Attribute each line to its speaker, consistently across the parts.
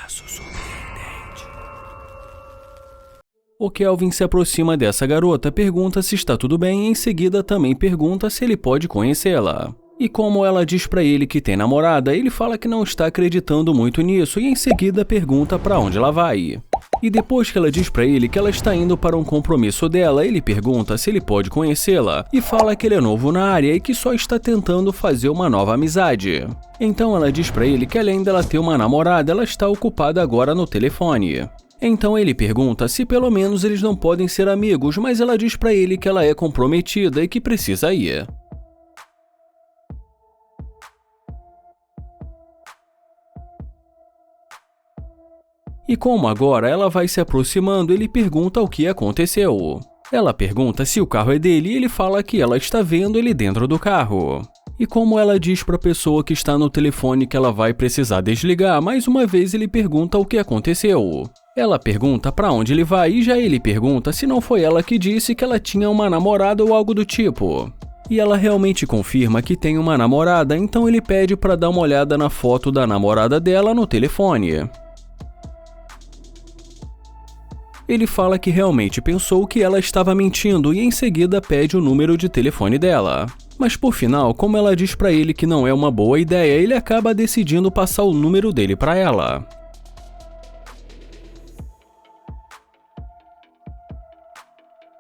Speaker 1: Caso surpreendente. O Kelvin se aproxima dessa garota, pergunta se está tudo bem e em seguida também pergunta se ele pode conhecê-la. E como ela diz pra ele que tem namorada, ele fala que não está acreditando muito nisso e em seguida pergunta pra onde ela vai. E depois que ela diz pra ele que ela está indo para um compromisso dela, ele pergunta se ele pode conhecê-la e fala que ele é novo na área e que só está tentando fazer uma nova amizade. Então ela diz pra ele que além dela ter uma namorada, ela está ocupada agora no telefone. Então ele pergunta se pelo menos eles não podem ser amigos, mas ela diz pra ele que ela é comprometida e que precisa ir. E como agora ela vai se aproximando, ele pergunta o que aconteceu. Ela pergunta se o carro é dele e ele fala que ela está vendo ele dentro do carro. E como ela diz para a pessoa que está no telefone que ela vai precisar desligar, mais uma vez ele pergunta o que aconteceu. Ela pergunta para onde ele vai e já ele pergunta se não foi ela que disse que ela tinha uma namorada ou algo do tipo. E ela realmente confirma que tem uma namorada, então ele pede para dar uma olhada na foto da namorada dela no telefone. Ele fala que realmente pensou que ela estava mentindo e em seguida pede o número de telefone dela. Mas por final, como ela diz pra ele que não é uma boa ideia, ele acaba decidindo passar o número dele pra ela.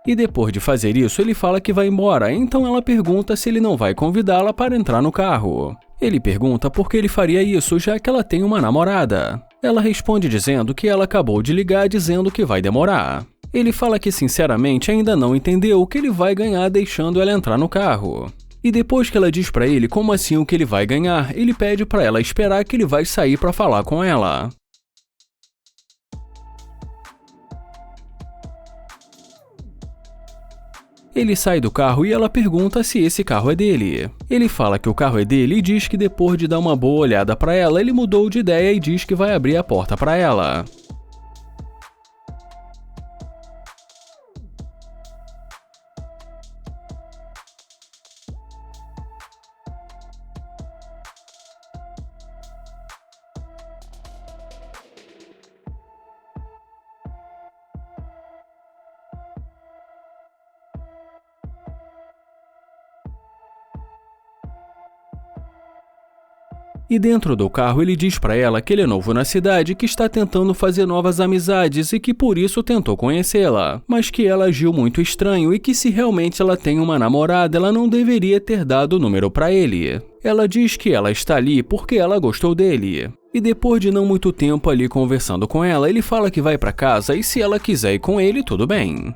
Speaker 1: E depois de fazer isso, ele fala que vai embora, então ela pergunta se ele não vai convidá-la para entrar no carro. Ele pergunta por que ele faria isso, já que ela tem uma namorada. Ela responde dizendo que ela acabou de ligar dizendo que vai demorar. Ele fala que sinceramente ainda não entendeu o que ele vai ganhar deixando ela entrar no carro. E depois que ela diz pra ele como assim o que ele vai ganhar, ele pede pra ela esperar que ele vai sair pra falar com ela. Ele sai do carro e ela pergunta se esse carro é dele. Ele fala que o carro é dele e diz que depois de dar uma boa olhada pra ela, ele mudou de ideia e diz que vai abrir a porta pra ela. E dentro do carro ele diz pra ela que ele é novo na cidade, que está tentando fazer novas amizades e que por isso tentou conhecê-la, mas que ela agiu muito estranho e que se realmente ela tem uma namorada, ela não deveria ter dado o número pra ele. Ela diz que ela está ali porque ela gostou dele. E depois de não muito tempo ali conversando com ela, ele fala que vai pra casa e se ela quiser ir com ele, tudo bem.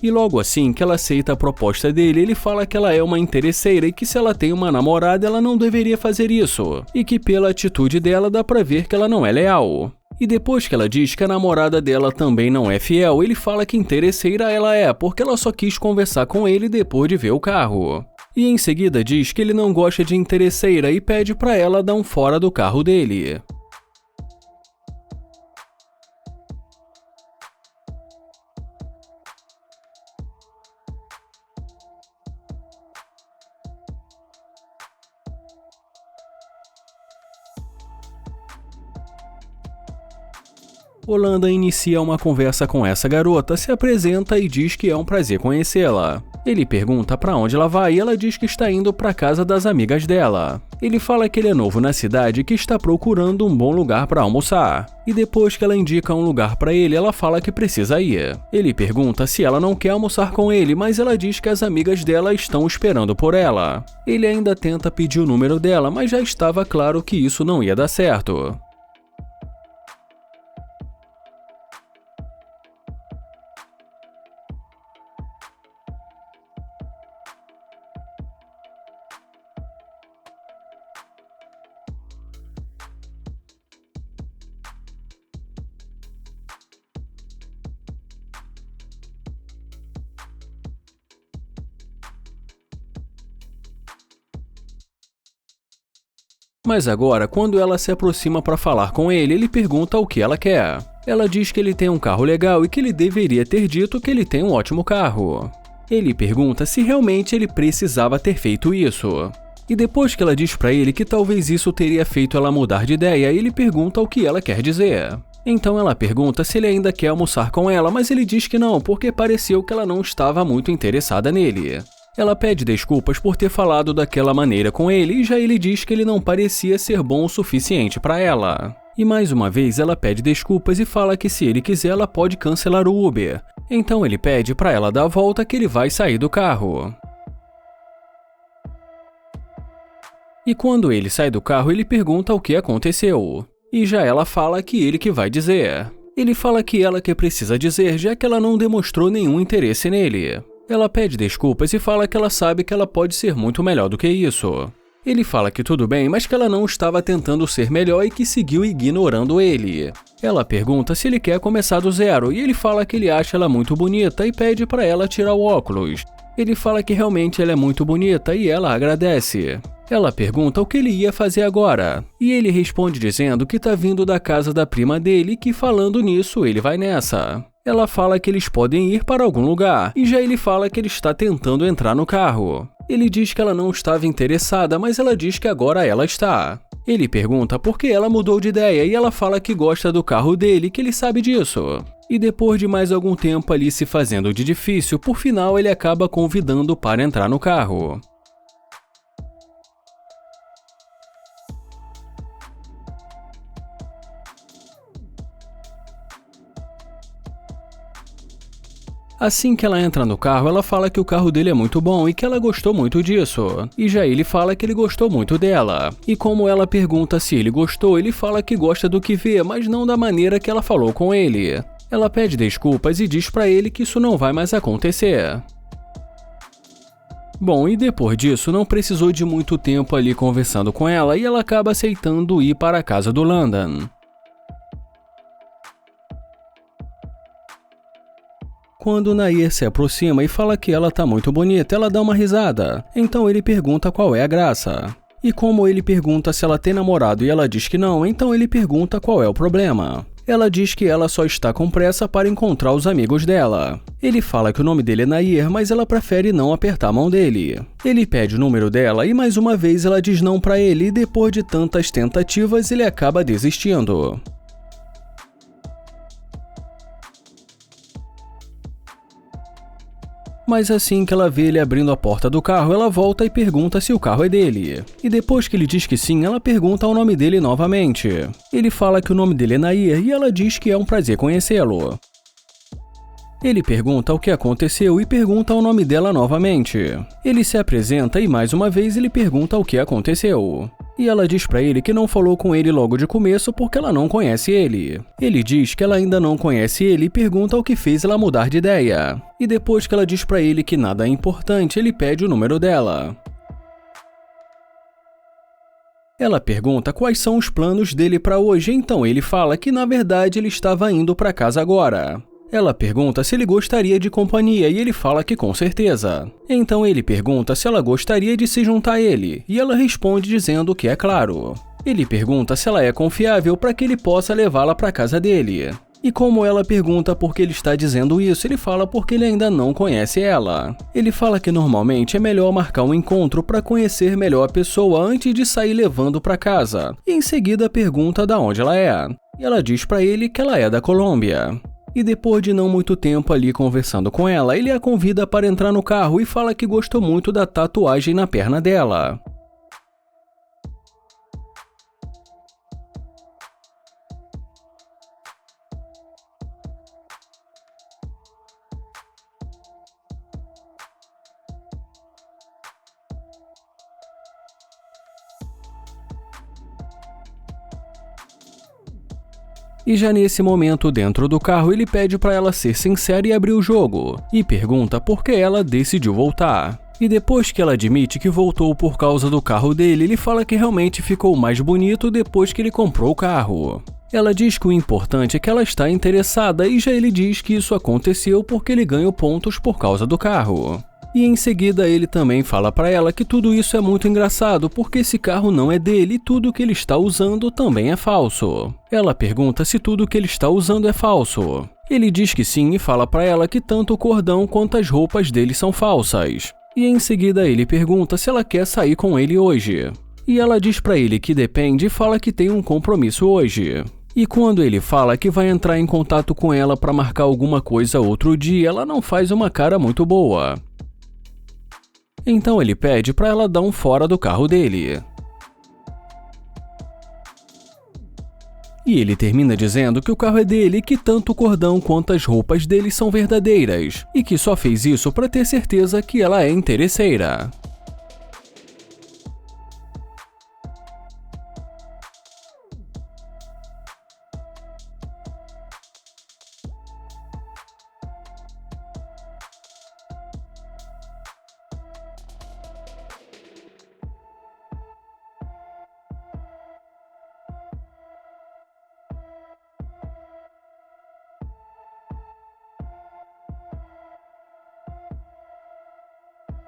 Speaker 1: E logo assim que ela aceita a proposta dele, ele fala que ela é uma interesseira e que se ela tem uma namorada, ela não deveria fazer isso, e que pela atitude dela dá pra ver que ela não é leal. E depois que ela diz que a namorada dela também não é fiel, ele fala que interesseira ela é, porque ela só quis conversar com ele depois de ver o carro. E em seguida diz que ele não gosta de interesseira e pede pra ela dar um fora do carro dele. Holanda inicia uma conversa com essa garota, se apresenta e diz que é um prazer conhecê-la. Ele pergunta pra onde ela vai e ela diz que está indo pra casa das amigas dela. Ele fala que ele é novo na cidade e que está procurando um bom lugar pra almoçar. E depois que ela indica um lugar pra ele, ela fala que precisa ir. Ele pergunta se ela não quer almoçar com ele, mas ela diz que as amigas dela estão esperando por ela. Ele ainda tenta pedir o número dela, mas já estava claro que isso não ia dar certo. Mas agora, quando ela se aproxima para falar com ele, ele pergunta o que ela quer. Ela diz que ele tem um carro legal e que ele deveria ter dito que ele tem um ótimo carro. Ele pergunta se realmente ele precisava ter feito isso. E depois que ela diz pra ele que talvez isso teria feito ela mudar de ideia, ele pergunta o que ela quer dizer. Então ela pergunta se ele ainda quer almoçar com ela, mas ele diz que não, porque pareceu que ela não estava muito interessada nele. Ela pede desculpas por ter falado daquela maneira com ele e já ele diz que ele não parecia ser bom o suficiente para ela. E mais uma vez ela pede desculpas e fala que se ele quiser ela pode cancelar o Uber. Então ele pede para ela dar a volta que ele vai sair do carro. E quando ele sai do carro ele pergunta o que aconteceu. E já ela fala que ele que vai dizer. Ele fala que ela que precisa dizer já que ela não demonstrou nenhum interesse nele. Ela pede desculpas e fala que ela sabe que ela pode ser muito melhor do que isso. Ele fala que tudo bem, mas que ela não estava tentando ser melhor e que seguiu ignorando ele. Ela pergunta se ele quer começar do zero e ele fala que ele acha ela muito bonita e pede para ela tirar o óculos. Ele fala que realmente ela é muito bonita e ela agradece. Ela pergunta o que ele ia fazer agora, e ele responde dizendo que tá vindo da casa da prima dele e que falando nisso ele vai nessa. Ela fala que eles podem ir para algum lugar, e já ele fala que ele está tentando entrar no carro. Ele diz que ela não estava interessada, mas ela diz que agora ela está. Ele pergunta por que ela mudou de ideia e ela fala que gosta do carro dele, que ele sabe disso. E depois de mais algum tempo ali se fazendo de difícil, por final ele acaba convidando para entrar no carro. Assim que ela entra no carro, ela fala que o carro dele é muito bom e que ela gostou muito disso. E já ele fala que ele gostou muito dela. E como ela pergunta se ele gostou, ele fala que gosta do que vê, mas não da maneira que ela falou com ele. Ela pede desculpas e diz pra ele que isso não vai mais acontecer. Bom, e depois disso, não precisou de muito tempo ali conversando com ela e ela acaba aceitando ir para a casa do Landon. Quando Nair se aproxima e fala que ela tá muito bonita, ela dá uma risada. Então ele pergunta qual é a graça. E como ele pergunta se ela tem namorado e ela diz que não, então ele pergunta qual é o problema. Ela diz que ela só está com pressa para encontrar os amigos dela. Ele fala que o nome dele é Nair, mas ela prefere não apertar a mão dele. Ele pede o número dela e mais uma vez ela diz não para ele e depois de tantas tentativas ele acaba desistindo. Mas assim que ela vê ele abrindo a porta do carro, ela volta e pergunta se o carro é dele. E depois que ele diz que sim, ela pergunta o nome dele novamente. Ele fala que o nome dele é Nair e ela diz que é um prazer conhecê-lo. Ele pergunta o que aconteceu e pergunta o nome dela novamente. Ele se apresenta e mais uma vez ele pergunta o que aconteceu. E ela diz pra ele que não falou com ele logo de começo porque ela não conhece ele. Ele diz que ela ainda não conhece ele e pergunta o que fez ela mudar de ideia. E depois que ela diz pra ele que nada é importante, ele pede o número dela. Ela pergunta quais são os planos dele pra hoje, então ele fala que na verdade ele estava indo pra casa agora. Ela pergunta se ele gostaria de companhia e ele fala que com certeza. Então ele pergunta se ela gostaria de se juntar a ele e ela responde dizendo que é claro. Ele pergunta se ela é confiável para que ele possa levá-la para casa dele. E como ela pergunta por que ele está dizendo isso, ele fala porque ele ainda não conhece ela. Ele fala que normalmente é melhor marcar um encontro para conhecer melhor a pessoa antes de sair levando para casa. E em seguida pergunta de onde ela é. E ela diz para ele que ela é da Colômbia. E depois de não muito tempo ali conversando com ela, ele a convida para entrar no carro e fala que gostou muito da tatuagem na perna dela. E já nesse momento, dentro do carro, ele pede para ela ser sincera e abrir o jogo, e pergunta por que ela decidiu voltar. E depois que ela admite que voltou por causa do carro dele, ele fala que realmente ficou mais bonito depois que ele comprou o carro. Ela diz que o importante é que ela está interessada e já ele diz que isso aconteceu porque ele ganhou pontos por causa do carro. E em seguida ele também fala para ela que tudo isso é muito engraçado porque esse carro não é dele e tudo que ele está usando também é falso. Ela pergunta se tudo que ele está usando é falso. Ele diz que sim e fala para ela que tanto o cordão quanto as roupas dele são falsas. E em seguida ele pergunta se ela quer sair com ele hoje. E ela diz pra ele que depende e fala que tem um compromisso hoje. E quando ele fala que vai entrar em contato com ela para marcar alguma coisa outro dia, ela não faz uma cara muito boa. Então ele pede para ela dar um fora do carro dele. E ele termina dizendo que o carro é dele e que tanto o cordão quanto as roupas dele são verdadeiras, e que só fez isso para ter certeza que ela é interesseira.